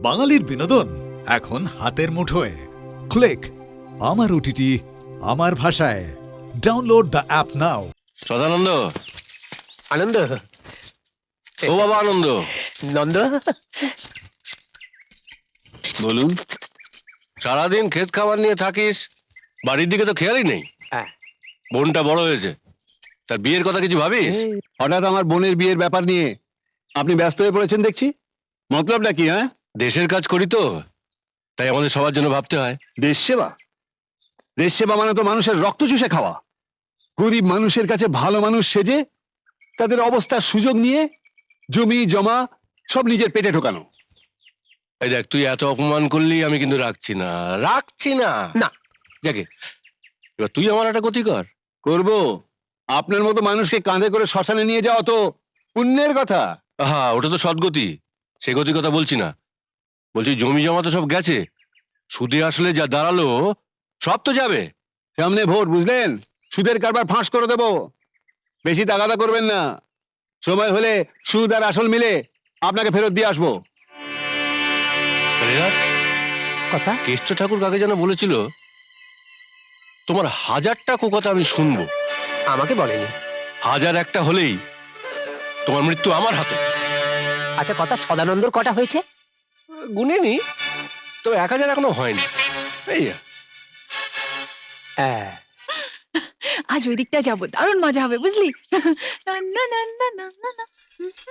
বাঙালির বিনোদন এখন হাতের মুঠোয়। ক্লিক আমার ওটিটি আমার ভাষায়। Download the app now. সদানন্দ, আনন্দ। ও বাবা আনন্দ, নন্দ। বলুন। সারাদিন ক্ষেত খাবার নিয়ে থাকিস, বাড়ির দিকে তো খেয়ালই নেই। হ্যাঁ। বোনটা বড় হয়েছে, তার বিয়ের কথা কিছু ভাবিস? হঠাৎ আমার বোনের বিয়ের ব্যাপার নিয়ে আপনি ব্যস্ত হয়ে পড়েছেন দেখছি। মতলবটা কি? হ্যাঁ, দেশের কাজ করি তো, তাই আমাদের সবার জন্য ভাবতে হয়। দেশ সেবা? দেশ সেবা মানে তো মানুষের রক্ত চুষে খাওয়া। গরিব মানুষের কাছে ভালো মানুষ সেজে তাদের অবস্থার সুযোগ নিয়ে জমি জমা সব নিজের পেটে ঢোকানো। এই দেখ, তুই এত অপমান করলি, আমি কিন্তু রাখছি না। না। যাকে এবার তুই আমার একটা গতি কর। করব? আপনার মতো মানুষকে কাঁধে করে শ্মশানে নিয়ে যাওয়া তো পুণ্যের কথা। হ্যাঁ, ওটা তো সদ্গতি, সে গতির কথা বলছি না। বলছি জমি জমা তো সব গেছে, সুদে আসলে যা দাঁড়ালো সব তো যাবে। সামনে ভোট, বুঝলেন? সুদের কারবার ফাঁস করে দেব। বেশি তাগাদা করবেন না। সময় হলে সুদ আর আসল মিলে আপনাকে ফেরত দিয়ে আসবো। কথা কেষ্ট ঠাকুর কাকে যেন বলেছিল, তোমার 1000টা কথা আমি শুনবো, আমাকে বলেনি। 1001টা হলেই তোমার মৃত্যু আমার হাতে। আচ্ছা, কথা সদানন্দর কটা হয়েছে? গুনেনি, তবে 1000 এখনো হয়নি। এই হ্যাঁ। আজ ওই দিকটা যাবো, দারুণ মজা হবে বুঝলি। না, না, না, না, না, না, না।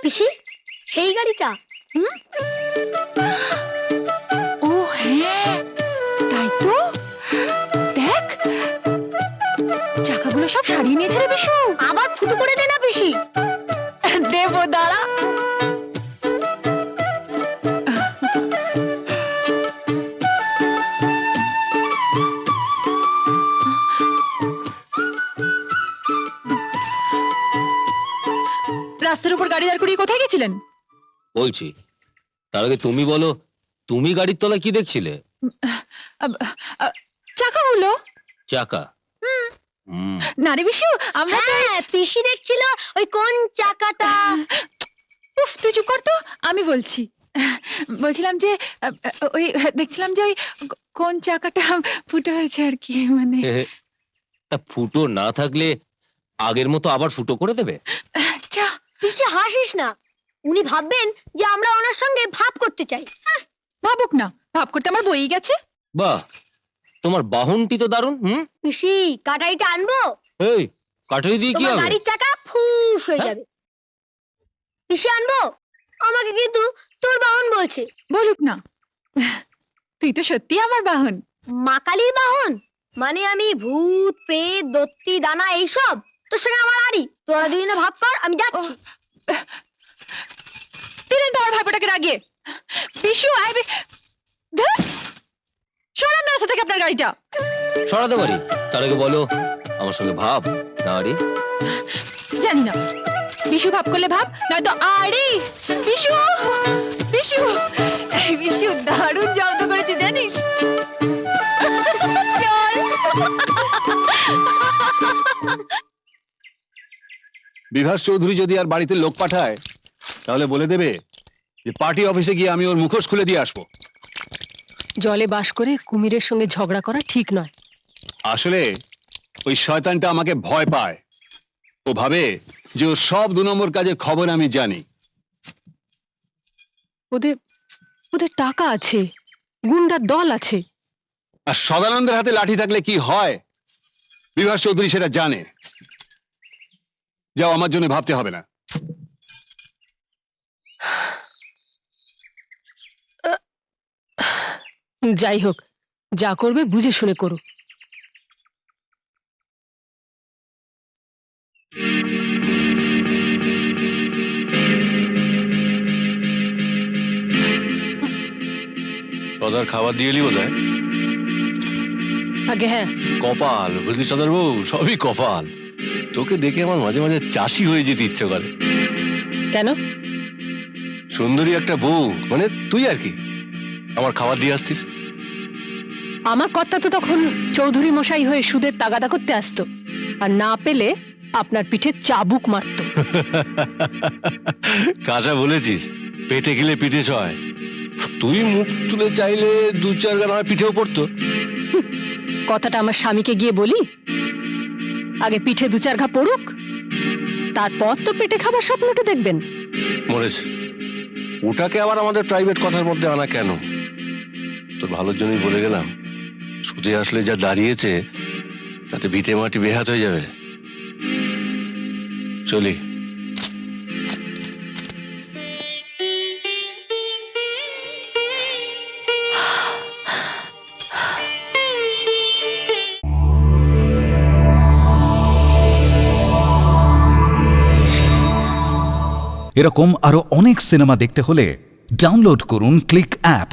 পিসি, সেই গাড়িটা? ও হ্যাঁ, তাই তো। দেখ, চাকাগুলো সব সারিয়ে নিয়েছে রে বিশু। আবার ফুটো করে দে না পিসি। দেবো, দাঁড়া। রাস্তার উপর গাড়ি দাঁড় করিয়ে কোথায় গেছিলেন? বলছি, তার আগে তুমি বলো, তুমি গাড়ির তলায় কি দেখছিলে? চাকাগুলো। চাকা? না রে বিশু, আমরা তো হ্যাঁ, পিসি দেখছিল ওই কোন চাকাটা। উফ, তুই চুপ কর তো, আমি বলছি। বলছিলাম যে ওই দেখছিলাম যে ওই কোন চাকাটা ফুটো হয়েছে আর কি, মানে। তা ফুটো না থাকলে আগের মতো আবার ফুটো করে দেবে? চা, পিসি হাসিস না। উনি ভাববেন যে আমরা ওনার সঙ্গে ভাব করতে চাই। ভাবুক না, ভাব করতে আমার বই গেছে। বাহ, তোমার বাহনটি তো দারুণ। পিসি, কাটারিটা আনবো? এই কাঠারি দিয়ে কি তোমার হবে? গাড়ির চাকা ফুস হয়ে হ্যাঁ? যাবে। পিসি আনবো? আমাকে কিন্তু তোর বাহন বলছে। বলুক না, তুই তো সত্যি আমার বাহন। মা কালীর বাহন? মানে আমি ভূত প্রেত দত্তি দানা এইসব তোর সঙ্গে আমার আড়ি। তোরা দুজনে ভাব কর, আমি যাচ্ছি। দিলেন তো আমার ভাইপোটাকে রাগিয়ে। বিশু, আয় সরান না রাস্তা থেকে আপনার গাড়িটা। সরাতে পারি, তার আগে বলো আমার সঙ্গে ভাব না আরে? জানি না, বিশু ভাব করলে ভাব, নয়তো আরে। বিশু, বিশু, এই বিশু দারুণ জব্দ করেছি জানিস। চল। বিভাস চৌধুরী যদি আর বাড়িতে লোক পাঠায় তাহলে বলে দেবে যে পার্টি অফিসে গিয়ে আমি ওর মুখোশ খুলে দিয়ে আসবো। জলে বাস করে কুমিরের সঙ্গে ঝগড়া করা ঠিক নয়। আসলে ওই শয়তানটা আমাকে ভয় পায়। ও ভাবে যে ওর সব 2 নম্বর কাজের খবর আমি জানি। ওদের ওদের টাকা আছে, গুন্ডার দল আছে। আর সদানন্দের হাতে লাঠি থাকলে কি হয় বিভাস চৌধুরী সেটা জানে। যাও, আমার জন্য ভাবতে হবে না। যাই হোক, যা করবে বুঝে শুনে করো। সদার খাবার দিয়ে এলি বোধহয়। আগে হ্যাঁ, কপাল, বুঝলি সদার বউ, সবই কপাল। তোকে দেখে আমার মাঝে মাঝে চাষি হয়ে যেতে ইচ্ছে করে। কেন? সুন্দরী একটা বউ, মানে তুই আর কি, আমার খাবার দিয়ে আসছিস। আমার কর্তা তো তখন চৌধুরী মশাই হয়ে সুদের তাগাদা করতে আসতো, আর না পেলে আপনার পিঠে চাবুক মারতো। কাঁচা বলেছিস, পেটে গেলে পিঠে সয়। তুই মুখ তুলে চাইলে 2-4 গান আমার পিঠেও পড়তো। কথাটা আমার স্বামীকে গিয়ে বলি, আগে পিঠে 2-4 ঘা পড়ুক, তারপর তো পেটে খাবার স্বপ্নটা দেখবেন। মরেছে, ওটাকে আবার আমাদের প্রাইভেট কথার মধ্যে আনা কেন? তোর ভালোর জন্যই বলে গেলাম, সুদে আসলে যা দাঁড়িয়েছে তাতে ভিটে মাটি বেহাত হয়ে যাবে। চলি। এরকম আরো অনেক সিনেমা দেখতে হলে ডাউনলোড করুন ক্লিক অ্যাপ।